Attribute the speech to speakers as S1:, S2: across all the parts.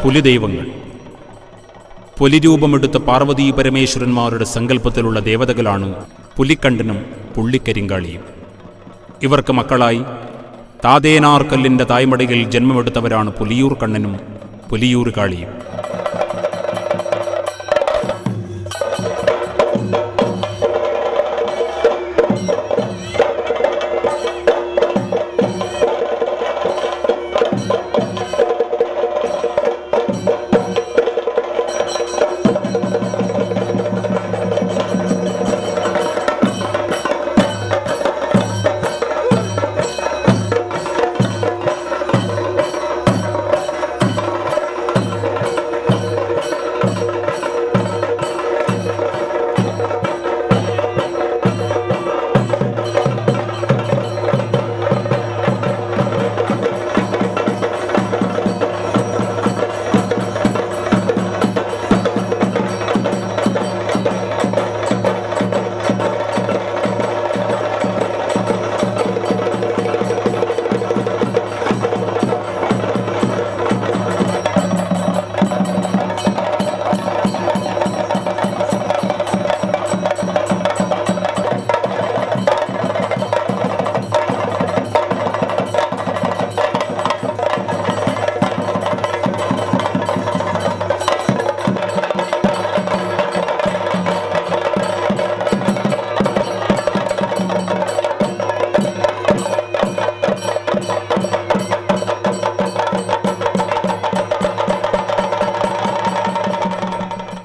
S1: പുലിദൈവങ്ങൾ. പുലിരൂപമെടുത്ത പാർവതീ പരമേശ്വരന്മാരുടെ സങ്കല്പത്തിലുള്ള ദേവതകളാണ് പുലിക്കണ്ടനും പുള്ളിക്കരിങ്കാളിയും. ഇവർക്ക് മക്കളായി താതേനാർക്കല്ലിൻ്റെ തായ്മടിയിൽ ജന്മമെടുത്തവരാണ് പുലിയൂർ കണ്ണനും പുലിയൂർ കാളിയും.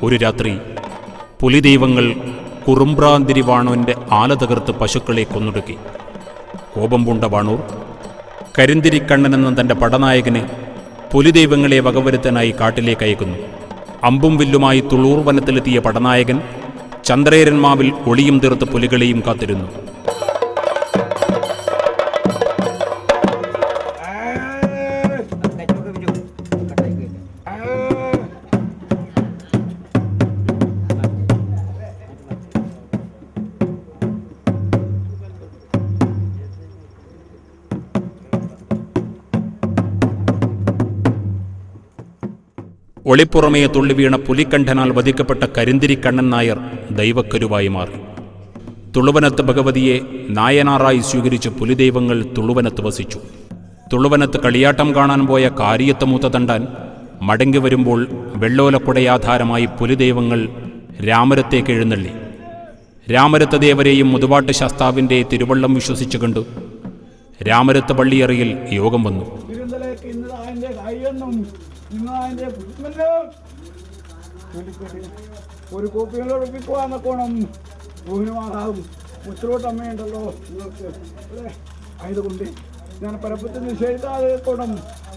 S1: ഒരു രാത്രി പുലിദൈവങ്ങൾ കുറുമ്പ്രാന്തിരി വാണൂൻ്റെ ആല തകർത്ത് പശുക്കളെ കൊന്നൊടുക്കി. കോപം പൂണ്ട വാണൂർ കരിന്തിരിക്കണ്ണനെന്ന തൻ്റെ പടനായകന് പുലിദൈവങ്ങളെ വകവരുത്താനായി കാട്ടിലേക്ക് അയക്കുന്നു. അമ്പും വില്ലുമായി തുളൂർ വനത്തിലെത്തിയ പടനായകൻ ചന്ദ്രേരന്മാവിൽ ഒളിയും തീർത്ത് പുലികളെയും കാത്തിരുന്നു. ഒളിപ്പുറമേ തുള്ളിവീണ പുലിക്കണ്ഠനാൽ വധിക്കപ്പെട്ട കരിന്തിരിക്കണ്ണൻ നായർ ദൈവക്കരുവായി മാറി. തുളുവനത്ത് ഭഗവതിയെ നായനാറായി സ്വീകരിച്ച് പുലിദൈവങ്ങൾ തുളുവനത്ത് വസിച്ചു. തുളുവനത്ത് കളിയാട്ടം കാണാൻ പോയ കാര്യത്ത് മൂത്ത തണ്ടാൻ മടങ്ങി വരുമ്പോൾ വെള്ളോലക്കുടയാധാരമായി പുലിദൈവങ്ങൾ രാമരത്തേക്ക് എഴുന്നള്ളി. രാമരത്ത് ദേവരെയും മുതുവാട്ട് ശാസ്താവിൻ്റെ തിരുവള്ളം വിശ്വസിച്ചു കണ്ടു രാമരത്ത് പള്ളിയറയിൽ യോഗം വന്നു.
S2: ഒരു കോപ്പികളൊപ്പിക്കുവാന്നോണം ബഹുമാനാകും മുച്ചിലോട്ടമ്മയുണ്ടല്ലോ നിങ്ങൾക്ക് ആയതുകൊണ്ട് ഞാൻ പരപ്പത്തിൽ നിഷേധിക്കാതെ കോണം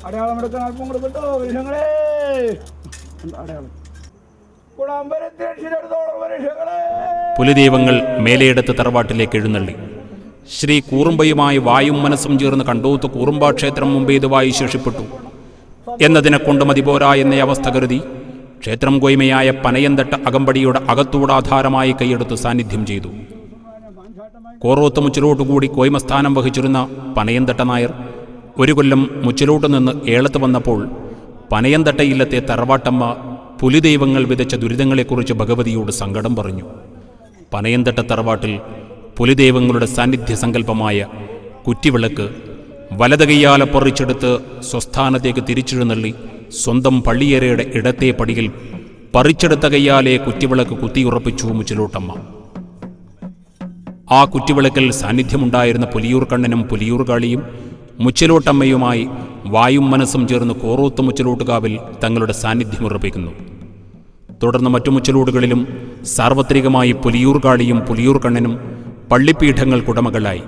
S2: അടയാളം എടുക്കാൻ അല്പം കൊടുക്കട്ടോ വൃക്ഷങ്ങളെ അടയാളം.
S1: പുലിദൈവങ്ങൾ മേലെയെടുത്ത് തറവാട്ടിലേക്ക് എഴുന്നള്ളി. ശ്രീ കൂറുമ്പയുമായി വായും മനസ്സും ചേർന്ന് കണ്ടോത്ത് കൂറുമ്പാക്ഷേത്രം മുമ്പേതുവായി ശേഷിപ്പെട്ടു എന്നതിനെ കൊണ്ട് മതിപോരാ എന്ന അവസ്ഥ കരുതി ക്ഷേത്രം കോയ്മയായ പനയന്തട്ട അകമ്പടിയുടെ അകത്തൂടാധാരമായി കൈയെടുത്ത് സാന്നിധ്യം ചെയ്തു. കോറോത്ത് മുച്ചിലോട്ടുകൂടി കോയ്മസ്ഥാനം വഹിച്ചിരുന്ന പനയന്തട്ട നായർ ഒരു കൊല്ലം മുച്ചിലോട്ട് നിന്ന് ഏളത്ത് വന്നപ്പോൾ പനയന്തട്ടയില്ലത്തെ തറവാട്ടമ്മ പുലിദൈവങ്ങൾ വിതച്ച ദുരിതങ്ങളെക്കുറിച്ച് ഭഗവതിയോട് സങ്കടം പറഞ്ഞു. പനയന്തട്ട തറവാട്ടിൽ പുലിദൈവങ്ങളുടെ സാന്നിധ്യ സങ്കല്പമായ കുറ്റിവിളക്ക് വലത് കൈയാലെ പറിച്ചെടുത്ത് സ്വസ്ഥാനത്തേക്ക് തിരിച്ചെഴുന്നള്ളി സ്വന്തം പള്ളിയേറയുടെ ഇടത്തെ പടിയിൽ പറിച്ചെടുത്ത കൈയാലെ കുറ്റിവിളക്ക് കുത്തിയുറപ്പിച്ചു മുച്ചിലോട്ടമ്മ. ആ കുറ്റിവിളക്കിൽ സാന്നിധ്യമുണ്ടായിരുന്ന പുലിയൂർ കണ്ണനും പുലിയൂർ കാളിയും മുച്ചിലോട്ടമ്മയുമായി വായും മനസ്സും ചേർന്ന് കോറോത്ത് മുച്ചിലോട്ടുകാവിൽ തങ്ങളുടെ സാന്നിധ്യമുറപ്പിക്കുന്നു. തുടർന്ന് മറ്റു മുച്ചിലോടുകളിലും സാർവത്രികമായി പുലിയൂർ കാളിയും പുലിയൂർ കണ്ണനും പള്ളിപ്പീഠങ്ങൾക്കുടമകളായി.